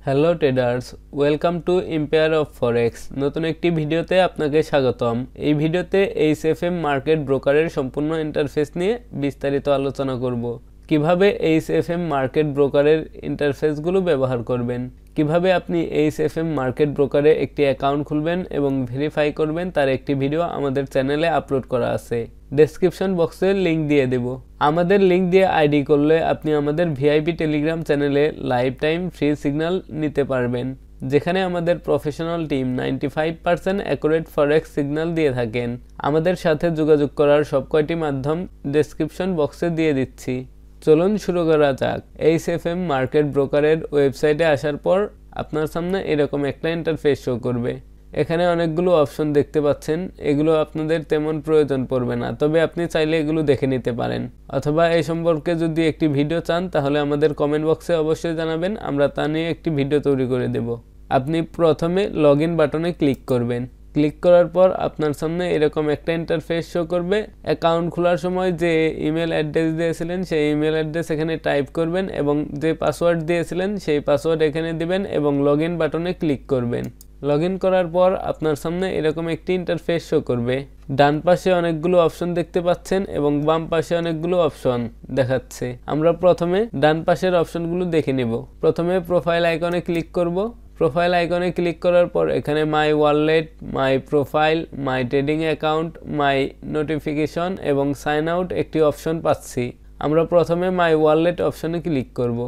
Hello traders, welcome to empire of forex. নতুন একটি ভিডিওতে আপনাকে স্বাগতম। এই ভিডিওতে এইচএফএম মার্কেট ব্রোকারের সম্পূর্ণ ইন্টারফেস নিয়ে বিস্তারিত আলোচনা করব। কিভাবে এইচএফএম মার্কেট ব্রোকারের ইন্টারফেসগুলো ব্যবহার করবেন, কিভাবে আপনি এইচএফএম মার্কেট ব্রোকারে একটি অ্যাকাউন্ট খুলবেন এবং ভেরিফাই করবেন, তার একটি ভিডিও আমাদের চ্যানেলে আপলোড করা আছে। ডেসক্রিপশন বক্সে লিঙ্ক দিয়ে দেব। আমাদের লিঙ্ক দিয়ে আইডি করলে আপনি আমাদের ভিআইপি টেলিগ্রাম চ্যানেলে লাইভ টাইম ফ্রি সিগন্যাল নিতে পারবেন, যেখানে আমাদের প্রফেশনাল টিম 95% অ্যাকুরেট ফরেক্স সিগন্যাল দিয়ে থাকেন। আমাদের সাথে যোগাযোগ করার সব কয়টি মাধ্যম ডেসক্রিপশন বক্সে দিয়ে দিচ্ছি। চলুন শুরু করা যাক। এইচএফএম মার্কেট ব্রোকারের ওয়েবসাইটে আসার পর আপনার সামনে এরকম একটা ইন্টারফেস শো করবে। এখানে অনেকগুলো অপশন দেখতে পাচ্ছেন। এগুলো আপনাদের তেমন প্রয়োজন পড়বে না, তবে আপনি চাইলে এগুলো দেখে নিতে পারেন। অথবা এই সম্পর্কে যদি একটি ভিডিও চান তাহলে আমাদের কমেন্ট বক্সে অবশ্যই জানাবেন, আমরা তা নিয়ে একটি ভিডিও তৈরি করে দেব। আপনি প্রথমে লগ ইন বাটনে ক্লিক করবেন। ক্লিক করার পর আপনার সামনে এরকম একটা ইন্টারফেস শো করবে। অ্যাকাউন্ট খোলার সময় যে ইমেল অ্যাড্রেস দিয়েছিলেন সেই ইমেল অ্যাড্রেস এখানে টাইপ করবেন এবং যে পাসওয়ার্ড দিয়েছিলেন সেই পাসওয়ার্ড এখানে দিবেন এবং লগ ইন বাটনে ক্লিক করবেন। লগ ইন করার পর আপনার সামনে এরকম একটি ইন্টারফেস শো করবে। ডান পাশে অনেকগুলো অপশন দেখতে পাচ্ছেন এবং বাম পাশে অনেকগুলো অপশন দেখাচ্ছে। আমরা প্রথমে ডান পাশের অপশনগুলো দেখে নেব। প্রথমে প্রোফাইল আইকনে ক্লিক করব। প্রোফাইল আইকনে ক্লিক করার পর এখানে my wallet, my profile, my trading account, my notification এবং সাইন আউট একটি অপশন পাচ্ছি। আমরা প্রথমে মাই ওয়ালেট অপশনে ক্লিক করব।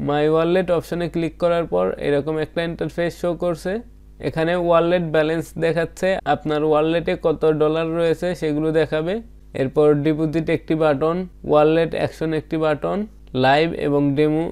মাই ওয়ালেট অপশনে ক্লিক করার পর এরকম একটা ইন্টারফেস শো করছে। এখানে ওয়ালেট ব্যালেন্স দেখাচ্ছে, আপনার ওয়ালেটে কত ডলার রয়েছে সেগুলো দেখাবে। এরপর ডিপোজিট একটি বাটন, ওয়ালেট অ্যাকশন একটি বাটন, লাইভ এবং ডেমো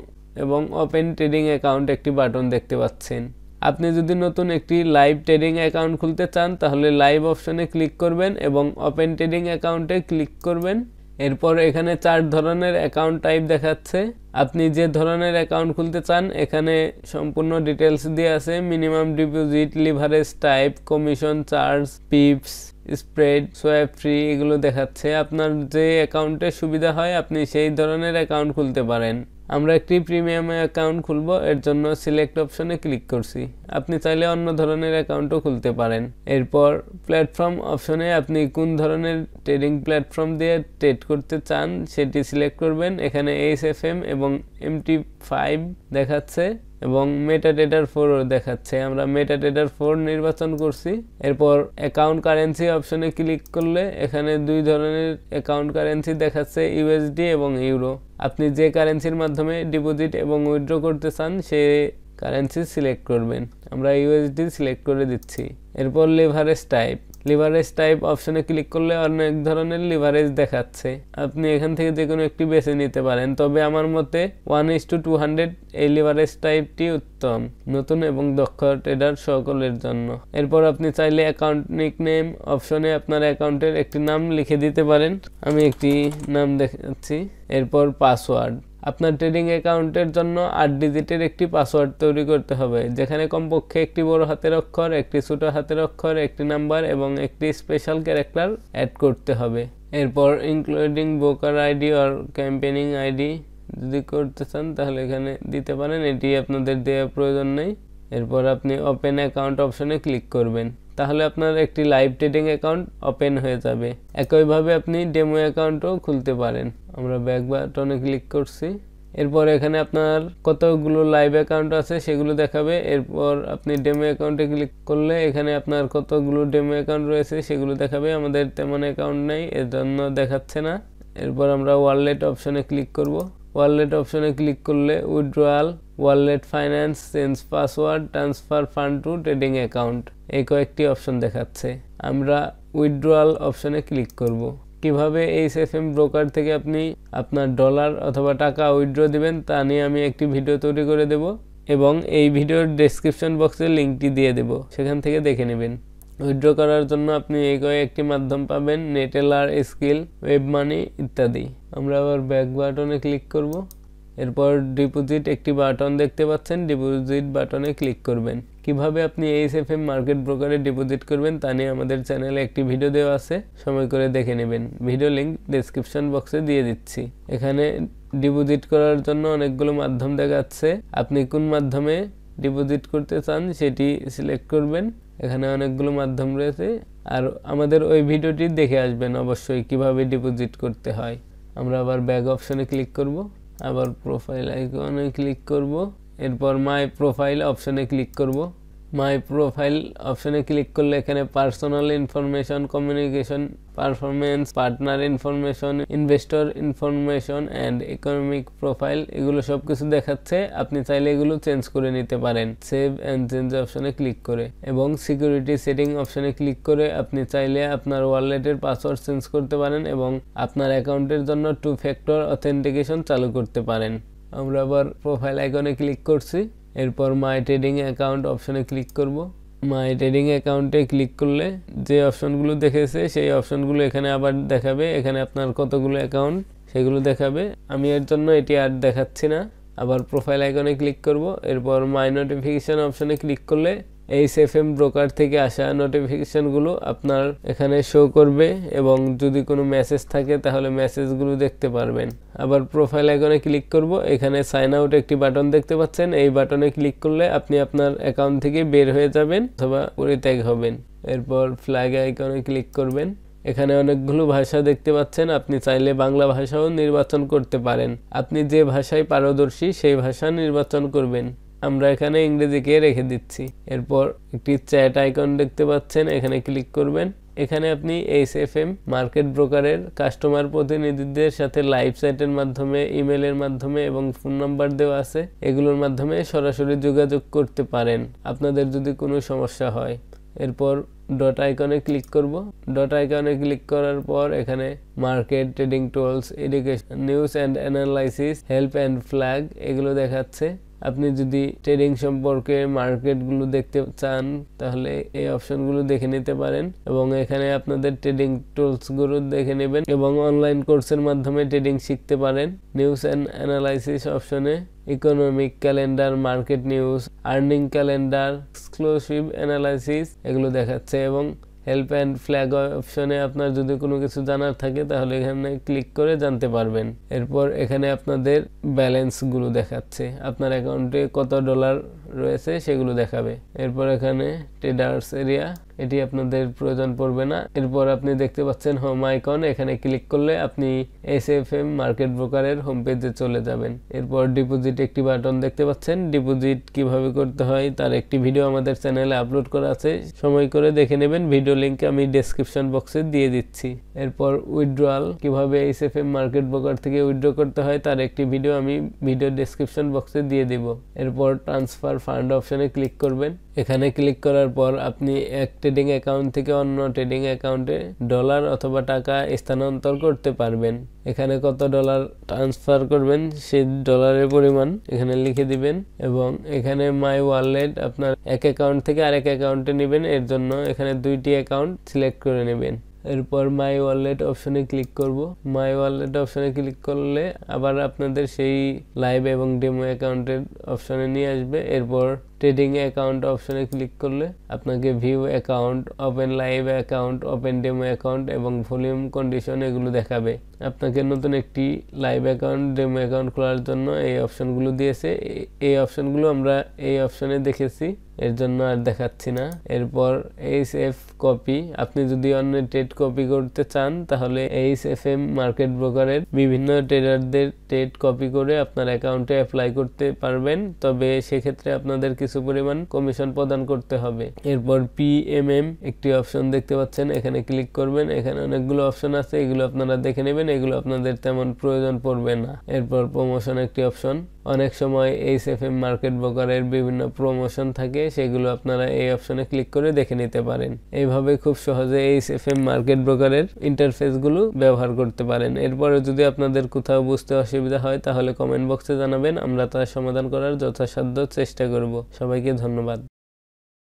এবং ওপেন ট্রেডিং অ্যাকাউন্ট একটি বাটন দেখতে পাচ্ছেন। আপনি যদি নতুন একটি লাইভ ট্রেডিং অ্যাকাউন্ট খুলতে চান তাহলে লাইভ অপশনে ক্লিক করবেন এবং ওপেন ট্রেডিং অ্যাকাউন্টে ক্লিক করবেন। এরপর এখানে 4 ধরনের অ্যাকাউন্ট টাইপ দেখাচ্ছে। আপনি যে ধরনের অ্যাকাউন্ট খুলতে চান এখানে সম্পূর্ণ ডিটেলস দিয়ে আছে। Minimum deposit, leverage type, commission charge, pips, spread, swap free এগুলো দেখাচ্ছে। আপনার যে অ্যাকাউন্টের সুবিধা হয় আপনি সেই ধরনের অ্যাকাউন্ট খুলতে পারেন। আমরা একটি প্রিমিয়াম অ্যাকাউন্ট খুলব, এর জন্য সিলেক্ট অপশনে ক্লিক করছি। আপনি চাইলে অন্য ধরনের অ্যাকাউন্টও খুলতে পারেন। এরপর প্ল্যাটফর্ম অপশনে আপনি কোন ধরনের ট্রেডিং প্ল্যাটফর্ম দিয়ে ট্রেড করতে চান সেটি সিলেক্ট করবেন। এখানে এইচএফএম এবং MT5 দেখাচ্ছে এবং মেটাট্রেডার 4 দেখাচ্ছে। আমরা মেটাট্রেডার 4 নির্বাচন করছি। এরপর অ্যাকাউন্ট কারেন্সি অপশনে ক্লিক করলে এখানে 2 ধরনের অ্যাকাউন্ট কারেন্সি দেখাচ্ছে, ইউএসডি এবং ইউরো। আপনি যে কারেন্সির মাধ্যমে ডিপোজিট এবং উইথড্র করতে চান সে কারেন্সি সিলেক্ট করবেন। আমরা ইউএসডি সিলেক্ট করে দিচ্ছি। এরপর লিভারেজ টাইপ অপশনে ক্লিক করলে অনেক ধরনের লিভারেজ দেখাচ্ছে। আপনি এখান থেকে যে কোনো একটি বেছে নিতে পারেন, তবে আমার মতে 1:200 এই লিভারেজ টাইপটি উত্তম নতুন এবং দক্ষ ট্রেডার সকলের জন্য। এরপর আপনি চাইলে অ্যাকাউন্ট নিকনেম অপশনে আপনার অ্যাকাউন্টের একটি নাম লিখে দিতে পারেন। আমি একটি নাম দেখাচ্ছি। এরপর পাসওয়ার্ড, আপনার ট্রেডিং অ্যাকাউন্টের জন্য 8 ডিজিটের একটি পাসওয়ার্ড তৈরি করতে হবে, যেখানে কমপক্ষে একটি বড় হাতের অক্ষর, একটি ছোট হাতের অক্ষর, একটি নাম্বার এবং একটি স্পেশাল ক্যারেক্টার অ্যাড করতে হবে। এরপর ইনক্লুডিং ব্রোকার আইডি আর ক্যাম্পেনিং আইডি যদি করতে চান তাহলে এখানে দিতে পারেন, এটি আপনাদের দেওয়ার প্রয়োজন নেই। এরপর আপনি ওপেন অ্যাকাউন্ট অপশনে ক্লিক করবেন, তাহলে আপনার একটি লাইভ ট্রেডিং অ্যাকাউন্ট ওপেন হয়ে যাবে। একইভাবে আপনি ডেমো অ্যাকাউন্টও খুলতে পারেন। আমরা ব্যাক বাটনে ক্লিক করছি। এরপর এখানে আপনার কতগুলো লাইভ অ্যাকাউন্ট আছে সেগুলো দেখাবে। এরপর আপনি ডেমো অ্যাকাউন্টে ক্লিক করলে এখানে আপনার কতগুলো ডেমো অ্যাকাউন্ট রয়েছে সেগুলো দেখাবে। আমাদের তেমন অ্যাকাউন্ট নেই, এর জন্য দেখাচ্ছে না। এরপর আমরা ওয়ালেট অপশনে ক্লিক করব। ওয়ালেট অপশনে ক্লিক করলে withdrawal, wallet finance, change password, transfer fund to trading account এই কয়েকটি অপশন দেখাচ্ছে। আমরা উইথড্রয়াল অপশনে ক্লিক করব। কিভাবে এইচএফএম ব্রোকার থেকে আপনি আপনার ডলার অথবা টাকা উইথড্র দিবেন তা নিয়ে আমি একটি ভিডিও তৈরি করে দেব এবং এই ভিডিওর ডেসক্রিপশন বক্সে লিঙ্কটি দিয়ে দেব, সেখান থেকে দেখে নেবেন। উইথড্র করার জন্য আপনি এই কয়েকটি মাধ্যম পাবেন, নেটেলার, স্কিল, ওয়েব মানি ইত্যাদি। আমরা আবার ব্যাক বাটনে ক্লিক করব। এরপর ডিপোজিট একটি বাটন দেখতে পাচ্ছেন, ডিপোজিট বাটনে ক্লিক করবেন। কিভাবে আপনি এইচএফএম মার্কেট ব্রোকারে ডিপোজিট করবেন তা নিয়ে আমাদের চ্যানেলে একটি ভিডিও দেওয়া আছে, সময় করে দেখে নেবেন। ভিডিও লিংক ডেসক্রিপশন বক্সে দিয়ে দিচ্ছি। এখানে ডিপোজিট করার জন্য অনেকগুলো মাধ্যম দেখাচ্ছে। আপনি কোন মাধ্যমে ডিপোজিট করতে চান সেটি সিলেক্ট করবেন। এখানে অনেকগুলো মাধ্যম রয়েছে, আর আমাদের ওই ভিডিওটি দেখে আসবেন অবশ্যই কিভাবে ডিপোজিট করতে হয়। আমরা আবার ব্যাক অপশনে ক্লিক করব, আবার প্রোফাইল আইকনে ক্লিক করব, এরপর মাই প্রোফাইল অপশনে ক্লিক করব। মাই প্রোফাইল অপশনে ক্লিক করলে এখানে personal information, communication, performance, partner information, investor information and economic profile এগুলো সব কিছু দেখাচ্ছে। আপনি চাইলে এগুলো চেঞ্জ করে নিতে পারেন সেভ অ্যান্ড চেঞ্জ অপশনে ক্লিক করে, এবং সিকিউরিটি সেটিং অপশনে ক্লিক করে আপনি চাইলে আপনার ওয়ালেটের পাসওয়ার্ড চেঞ্জ করতে পারেন এবং আপনার অ্যাকাউন্টের জন্য 2 ফ্যাক্টর অথেন্টিকেশন চালু করতে পারেন। আমরা আবার প্রোফাইল আইকনে ক্লিক করছি, এরপর মাই ট্রেডিং অ্যাকাউন্ট অপশনে ক্লিক করব। মাই ট্রেডিং অ্যাকাউন্টে ক্লিক করলে যে অপশনগুলো দেখেছে সেই অপশনগুলো এখানে আবার দেখাবে। এখানে আপনার কতগুলো অ্যাকাউন্ট সেগুলো দেখাবে। আমি এর জন্য এটি আর দেখাচ্ছি না। আবার প্রোফাইল আইকনে ক্লিক করব, এরপর মাই নোটিফিকেশন অপশনে ক্লিক করলে এইচএফএম ব্রোকার থেকে আসা নোটিফিকেশনগুলো আপনার এখানে শো করবে, এবং যদি কোনো মেসেজ থাকে তাহলে মেসেজগুলো দেখতে পারবেন। আবার প্রোফাইল আইকনে ক্লিক করব, এখানে সাইন আউট একটি বাটন দেখতে পাচ্ছেন। এই বাটনে ক্লিক করলে আপনি আপনার অ্যাকাউন্ট থেকে বের হয়ে যাবেন অথবা পরিত্যাগ হবেন। এরপর ফ্ল্যাগ আইকনে ক্লিক করবেন। এখানে অনেকগুলো ভাষা দেখতে পাচ্ছেন, আপনি চাইলে বাংলা ভাষাও নির্বাচন করতে পারেন। আপনি যে ভাষায় পারদর্শী সেই ভাষা নির্বাচন করবেন। আমরা এখানে ইংরেজিকে রেখে দিচ্ছি। এরপর একটি চ্যাট আইকন দেখতে পাচ্ছেন, এখানে ক্লিক করবেন। এখানে আপনি এইচএফএম মার্কেট ব্রোকারের কাস্টমার প্রতিনিধিদের সাথে লাইভ চ্যাটের মাধ্যমে, ইমেলের মাধ্যমে এবং ফোন নাম্বার দেওয়া আছে, এগুলোর মাধ্যমে সরাসরি যোগাযোগ করতে পারেন আপনাদের যদি কোনো সমস্যা হয়। এরপর ডট আইকনে ক্লিক করব। ডট আইকনে ক্লিক করার পর এখানে market, trading tools, education, news and analysis, help and flag এগুলো দেখাচ্ছে। আপনি যদি ট্রেডিং সম্পর্কে মার্কেটগুলো দেখতে চান তাহলে এই অপশনগুলো দেখে নিতে পারেন, এবং এখানে আপনাদের ট্রেডিং টুলসগুলো দেখে নেবেন এবং অনলাইন কোর্সের মাধ্যমে ট্রেডিং শিখতে পারেন। নিউজ অ্যান্ড অ্যানালাইসিস অপশনে economic calendar, market news, earning calendar, exclusive analysis এগুলো দেখাচ্ছে, এবং হেল্প অ্যান্ড ফ্ল্যাগ অপশনে আপনার যদি কোনো কিছু জানার থাকে তাহলে এখানে ক্লিক করে জানতে পারবেন। এরপর এখানে আপনাদের ব্যালেন্সগুলো দেখাচ্ছে, আপনার অ্যাকাউন্টে কত ডলার রয়েছে সেগুলো দেখাবে। এরপর এখানে ট্রেডার্স এরিয়া, এটি আপনাদের প্রয়োজন পড়বে না। এরপর আপনি দেখতে পাচ্ছেন হোম আইকন, এখানে ক্লিক করলে আপনি এইচএফএম মার্কেট ব্রোকারের হোম পেজে চলে যাবেন। এরপর ডিপোজিট একটি বাটন দেখতে পাচ্ছেন। ডিপোজিট কিভাবে করতে হয় তার একটি ভিডিও আমাদের চ্যানেলে আপলোড করা আছে, সময় করে দেখে নেবেন। ভিডিও লিংক আমি ডেসক্রিপশন বক্সে দিয়ে দিচ্ছি। এরপর উইথড্রয়াল, কিভাবে এইচএফএম মার্কেট ব্রোকার থেকে উইথড্র করতে হয় তার একটি ভিডিও আমি ভিডিও ডেসক্রিপশন বক্সে দিয়ে দিব। এরপর ট্রান্সফার ফান্ড অপশনে ক্লিক করবেন। এখানে ক্লিক করার পর আপনি এক ট্রেডিং অ্যাকাউন্ট থেকে অন্য ট্রেডিং অ্যাকাউন্টে ডলার অথবা টাকা স্থানান্তর করতে পারবেন। এখানে কত ডলার ট্রান্সফার করবেন সেই ডলারের পরিমাণ এখানে লিখে দিবেন, এবং এখানে মাই ওয়ালেট আপনার এক অ্যাকাউন্ট থেকে আরেক অ্যাকাউন্টে নেবেন, এর জন্য এখানে 2টি অ্যাকাউন্ট সিলেক্ট করে নেবেন। এরপর মাই ওয়ালেট অপশনে ক্লিক করব। মাই ওয়ালেট অপশনে ক্লিক করলে আবার আপনাদের সেই লাইভ এবং ডেমো অ্যাকাউন্টের অপশনে নিয়ে আসবে। এরপর ট্রেডিং অ্যাকাউন্ট অপশনে ক্লিক করলে আপনাকে view account, open live account, open demo account এবং ভলিউম কন্ডিশন এগুলো দেখাবে। আপনাকে নতুন একটি লাইভ অ্যাকাউন্ট, ডেমো অ্যাকাউন্ট খোলার জন্য এই অপশনগুলো দিয়েছে। এই অপশনগুলো আমরা এই অপশনে দেখেছি, এর জন্য আর দেখাচ্ছি না। এরপর এইচএফ কপি, আপনি যদি অন্য ট্রেড কপি করতে চান তাহলে এইচএফএম মার্কেট ব্রোকারের বিভিন্ন ট্রেডারদের ট্রেড কপি করে আপনার অ্যাকাউন্টে অ্যাপ্লাই করতে পারবেন, তবে সেক্ষেত্রে আপনাদের কিছু পরিমাণ কমিশন প্রদান করতে হবে। এরপর পিএমএম একটি অপশন দেখতে পাচ্ছেন, এখানে ক্লিক করবেন। এখানে অনেকগুলো অপশন আছে, এগুলো আপনারা দেখে নেবেন, এগুলো আপনাদের তেমন প্রয়োজন পড়বে না। এরপর প্রমোশন একটি অপশন, অনেক সময় এইচএফএম মার্কেট ব্রোকারের বিভিন্ন প্রমোশন থাকে, সেগুলো আপনারা এই অপশনে ক্লিক করে দেখে নিতে পারেন। এইভাবে খুব সহজে এইচএফএম মার্কেট ব্রোকারের ইন্টারফেসগুলো ব্যবহার করতে পারেন। এরপরে যদি আপনাদের কোথাও বুঝতে অসুবিধা হয় তাহলে কমেন্ট বক্সে জানাবেন, আমরা তার সমাধান করার যথাসাধ্য চেষ্টা করব। সবাইকে ধন্যবাদ।